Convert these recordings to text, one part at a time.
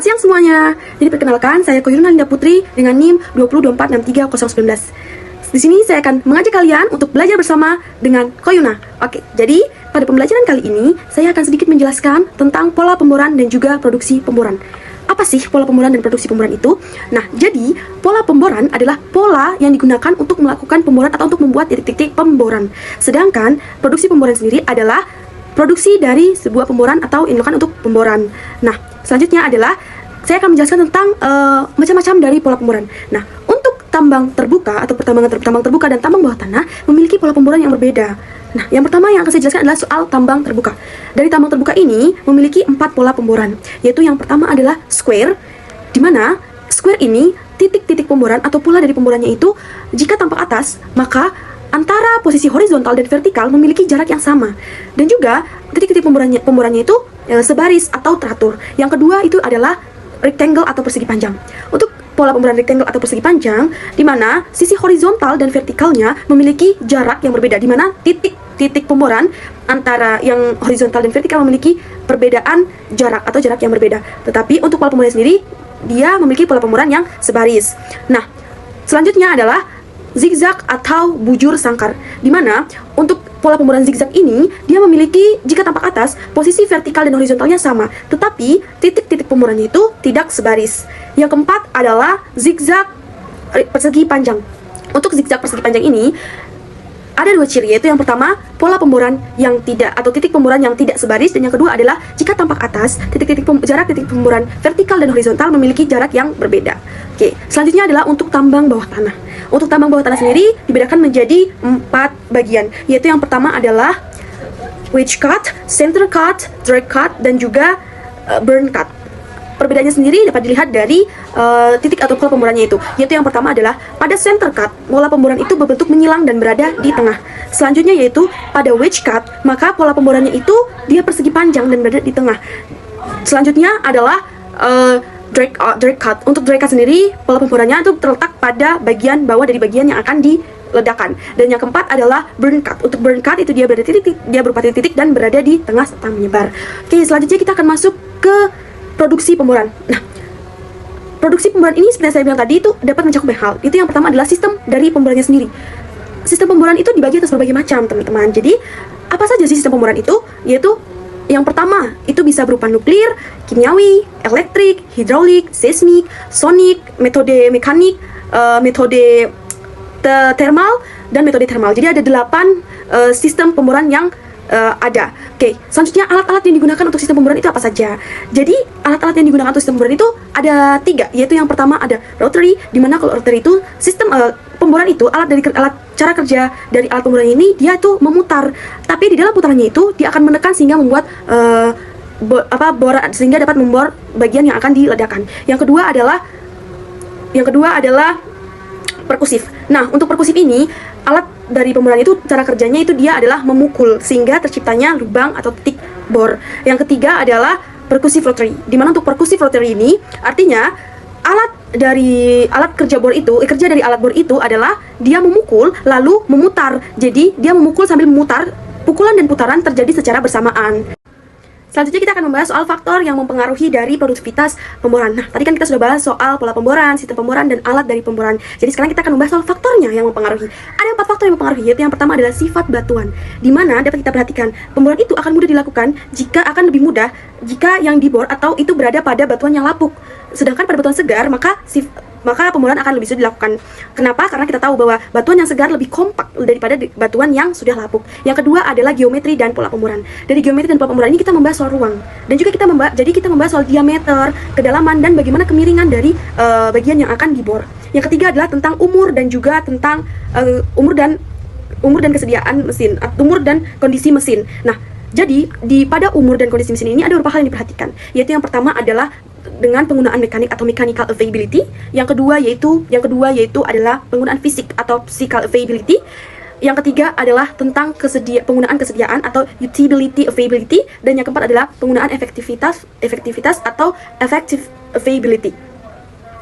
Selamat siang semuanya. Jadi perkenalkan, saya Koyuna Linda Putri dengan NIM 202463019. Di sini saya akan mengajak kalian untuk belajar bersama dengan Koyuna. Oke, jadi pada pembelajaran kali ini saya akan sedikit menjelaskan tentang pola pemboran dan juga produksi pemboran. Apa sih pola pemboran dan produksi pemboran itu? Nah, jadi pola pemboran adalah pola yang digunakan untuk melakukan pemboran atau untuk membuat titik-titik pemboran. Sedangkan produksi pemboran sendiri adalah produksi dari sebuah pemboran atau yang dilakukan untuk pemboran. Nah, selanjutnya adalah saya akan menjelaskan tentang macam-macam dari pola pemboran. Nah, untuk tambang terbuka atau tambang terbuka dan tambang bawah tanah memiliki pola pemboran yang berbeda. Nah, yang pertama yang akan saya jelaskan adalah soal tambang terbuka. Dari tambang terbuka ini memiliki 4 pola pemboran, yaitu yang pertama adalah square, di mana square ini titik-titik pemboran atau pola dari pemborannya itu jika tampak atas, maka antara posisi horizontal dan vertikal memiliki jarak yang sama. Dan juga titik-titik pemborannya itu sebaris atau teratur. Yang kedua itu adalah rectangle atau persegi panjang. Untuk pola pemboran rectangle atau persegi panjang, di mana sisi horizontal dan vertikalnya memiliki jarak yang berbeda, di mana titik pemboran antara yang horizontal dan vertikal memiliki perbedaan jarak atau jarak yang berbeda. Tetapi untuk pola pemboran sendiri, dia memiliki pola pemboran yang sebaris. Nah, selanjutnya adalah zigzag atau bujur sangkar, di mana untuk pola pemboran zigzag ini dia memiliki, jika tampak atas, posisi vertikal dan horizontalnya sama, tetapi titik-titik pemborannya itu tidak sebaris. Yang keempat adalah zigzag persegi panjang. Untuk zigzag persegi panjang ini ada 2 ciri, yaitu yang pertama pola pemboran yang tidak atau titik pemboran yang tidak sebaris, dan yang kedua adalah jika tampak atas jarak titik pemboran vertikal dan horizontal memiliki jarak yang berbeda. Oke, selanjutnya adalah untuk tambang bawah tanah. Untuk tambang bawah tanah sendiri dibedakan menjadi 4 bagian, yaitu yang pertama adalah wedge cut, center cut, drag cut, dan juga burn cut. Perbedaannya sendiri dapat dilihat dari titik atau pola pemborannya itu, yaitu yang pertama adalah pada center cut, pola pemboran itu berbentuk menyilang dan berada di tengah. Selanjutnya yaitu pada wedge cut, maka pola pemborannya itu dia persegi panjang dan berada di tengah. Selanjutnya adalah drag cut. Untuk drag cut sendiri, pola pemborannya itu terletak pada bagian bawah dari bagian yang akan diledakan. Dan yang keempat adalah burn cut. Untuk burn cut itu dia berupa titik-titik dan berada di tengah serta menyebar. Oke, selanjutnya kita akan masuk ke produksi pemboran. Nah, produksi pemboran ini seperti yang saya bilang tadi itu dapat mencakup banyak hal. Itu yang pertama adalah sistem dari pemborannya sendiri. Sistem pemboran itu dibagi atas berbagai macam, teman-teman. Jadi, apa saja sih sistem pemboran itu? Yaitu yang pertama, itu bisa berupa nuklir, kimiawi, elektrik, hidraulik, seismik, sonik, metode mekanik, metode thermal, dan metode thermal. Jadi ada 8 sistem pemboran yang ada. Oke, selanjutnya alat-alat yang digunakan untuk sistem pemboran itu apa saja? Jadi alat-alat yang digunakan untuk sistem pemboran itu ada 3, yaitu yang pertama ada rotary, dimana kalau rotary itu sistem pemboran itu alat cara kerja dari alat pemboran ini dia itu memutar, tapi di dalam putarannya itu dia akan menekan sehingga membuat sehingga dapat membor bagian yang akan diledakkan. Yang kedua adalah perkusif. Nah, untuk perkusif ini alat dari pemboran itu cara kerjanya itu dia adalah memukul sehingga terciptanya lubang atau titik bor. Yang ketiga adalah percussive rotary, di mana untuk percussive rotary ini artinya kerja dari alat bor itu adalah dia memukul lalu memutar. Jadi dia memukul sambil memutar, pukulan dan putaran terjadi secara bersamaan. Selanjutnya kita akan membahas soal faktor yang mempengaruhi dari produktivitas pemboran. Nah, tadi kan kita sudah bahas soal pola pemboran, sistem pemboran, dan alat dari pemboran. Jadi sekarang kita akan membahas soal faktornya yang mempengaruhi. Ada 4 faktor yang mempengaruhi, yaitu yang pertama adalah sifat batuan, di mana dapat kita perhatikan pemboran itu akan mudah dilakukan akan lebih mudah jika yang dibor atau itu berada pada batuan yang lapuk. Sedangkan pada batuan segar, maka pemboran akan lebih sulit dilakukan. Kenapa? Karena kita tahu bahwa batuan yang segar lebih kompak daripada batuan yang sudah lapuk. Yang kedua adalah geometri dan pola pemboran. Dari geometri dan pola pemboran ini kita membahas soal ruang, dan juga kita membahas soal diameter, kedalaman, dan bagaimana kemiringan dari bagian yang akan dibor. Yang ketiga adalah tentang umur dan juga tentang umur dan kesediaan mesin, umur dan kondisi mesin. Nah, jadi pada umur dan kondisi mesin ini ada beberapa hal yang diperhatikan, yaitu yang pertama adalah dengan penggunaan mekanik atau mechanical availability. Yang kedua yaitu adalah penggunaan fisik atau physical availability. Yang ketiga adalah tentang penggunaan kesediaan atau utility availability, dan yang keempat adalah penggunaan efektivitas atau effective availability.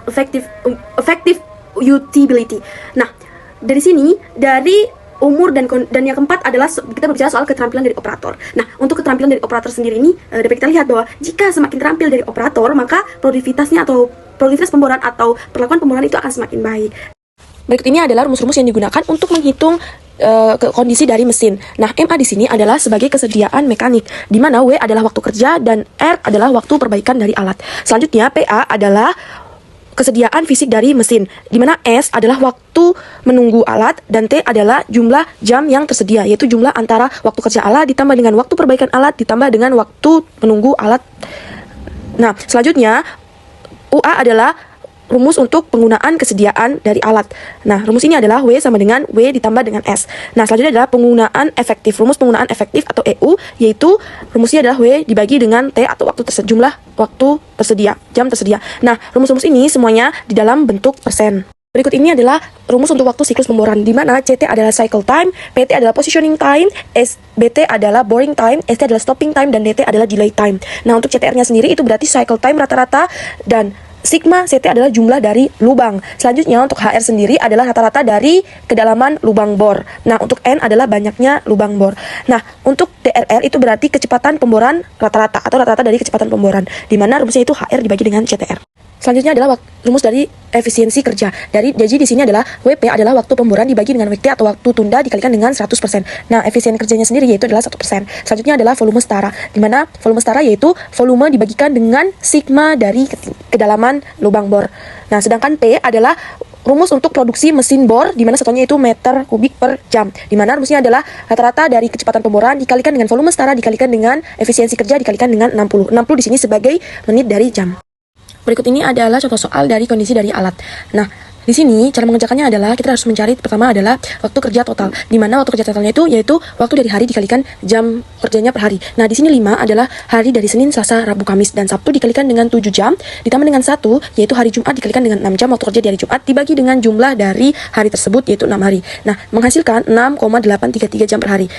Effective utility. Nah, dari umur, dan yang keempat adalah kita berbicara soal keterampilan dari operator. Nah, untuk keterampilan dari operator sendiri ini dapat kita lihat bahwa jika semakin terampil dari operator, maka produktivitasnya atau produktivitas pemboran atau perlakuan pemboran itu akan semakin baik. Berikut ini adalah rumus-rumus yang digunakan untuk menghitung kondisi dari mesin. Nah, MA di sini adalah sebagai kesediaan mekanik, di mana W adalah waktu kerja dan R adalah waktu perbaikan dari alat. Selanjutnya, PA adalah kesediaan fisik dari mesin, di mana S adalah waktu menunggu alat dan T adalah jumlah jam yang tersedia, yaitu jumlah antara waktu kerja alat ditambah dengan waktu perbaikan alat ditambah dengan waktu menunggu alat. Nah, selanjutnya UA adalah rumus untuk penggunaan kesediaan dari alat. Nah, rumus ini adalah W sama dengan W ditambah dengan S. Nah, selanjutnya adalah penggunaan efektif. Rumus penggunaan efektif atau EU, yaitu rumusnya adalah W dibagi dengan T atau jumlah waktu tersedia, jam tersedia. Nah, rumus-rumus ini semuanya di dalam bentuk persen. Berikut ini adalah rumus untuk waktu siklus pemboran, di mana CT adalah cycle time, PT adalah positioning time, BT adalah boring time, ST adalah stopping time, dan DT adalah delay time. Nah, untuk CTR-nya sendiri itu berarti cycle time rata-rata, dan sigma CT adalah jumlah dari lubang. Selanjutnya untuk HR sendiri adalah rata-rata dari kedalaman lubang bor. Nah, untuk N adalah banyaknya lubang bor. Nah, untuk DRR itu berarti kecepatan pemboran rata-rata atau rata-rata dari kecepatan pemboran, di mana rumusnya itu HR dibagi dengan CTR. Selanjutnya adalah rumus dari efisiensi kerja. Jadi di sini adalah WP adalah waktu pemboran dibagi dengan WT atau waktu tunda dikalikan dengan 100%. Nah, efisien kerjanya sendiri yaitu adalah 1%. Selanjutnya adalah volume setara, di mana volume setara yaitu volume dibagikan dengan sigma dari kedalaman lubang bor. Nah, sedangkan P adalah rumus untuk produksi mesin bor, di mana satunya itu meter kubik per jam, di mana rumusnya adalah rata-rata dari kecepatan pemboran dikalikan dengan volume setara dikalikan dengan efisiensi kerja dikalikan dengan 60. 60 di sini sebagai menit dari jam. Berikut ini adalah contoh soal dari kondisi dari alat. Nah, di sini cara mengerjakannya adalah kita harus mencari pertama adalah waktu kerja total, di mana waktu kerja totalnya itu yaitu waktu dari hari dikalikan jam kerjanya per hari. Nah, di sini 5 adalah hari dari Senin, Selasa, Rabu, Kamis, dan Sabtu dikalikan dengan 7 jam, ditambah dengan 1 yaitu hari Jumat dikalikan dengan 6 jam waktu kerja di hari Jumat dibagi dengan jumlah dari hari tersebut yaitu 6 hari. Nah, menghasilkan 6,833 jam per hari.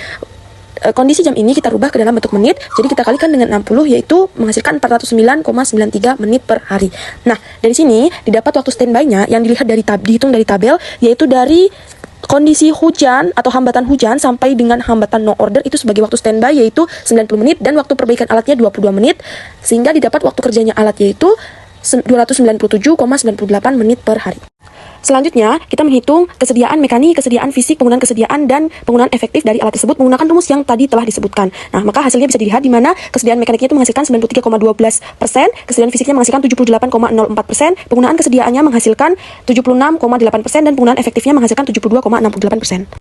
Kondisi jam ini kita rubah ke dalam bentuk menit, jadi kita kalikan dengan 60 yaitu menghasilkan 409,93 menit per hari. Nah, dari sini didapat waktu standby-nya yang dilihat dari dihitung dari tabel, yaitu dari kondisi hujan atau hambatan hujan sampai dengan hambatan no order itu sebagai waktu standby yaitu 90 menit dan waktu perbaikan alatnya 22 menit, sehingga didapat waktu kerjanya alat yaitu 297,98 menit per hari. Selanjutnya, kita menghitung kesediaan mekanik, kesediaan fisik, penggunaan kesediaan, dan penggunaan efektif dari alat tersebut menggunakan rumus yang tadi telah disebutkan. Nah, maka hasilnya bisa dilihat di mana kesediaan mekaniknya itu menghasilkan 93,12%, kesediaan fisiknya menghasilkan 78,04%, penggunaan kesediaannya menghasilkan 76,8%, dan penggunaan efektifnya menghasilkan 72,68%.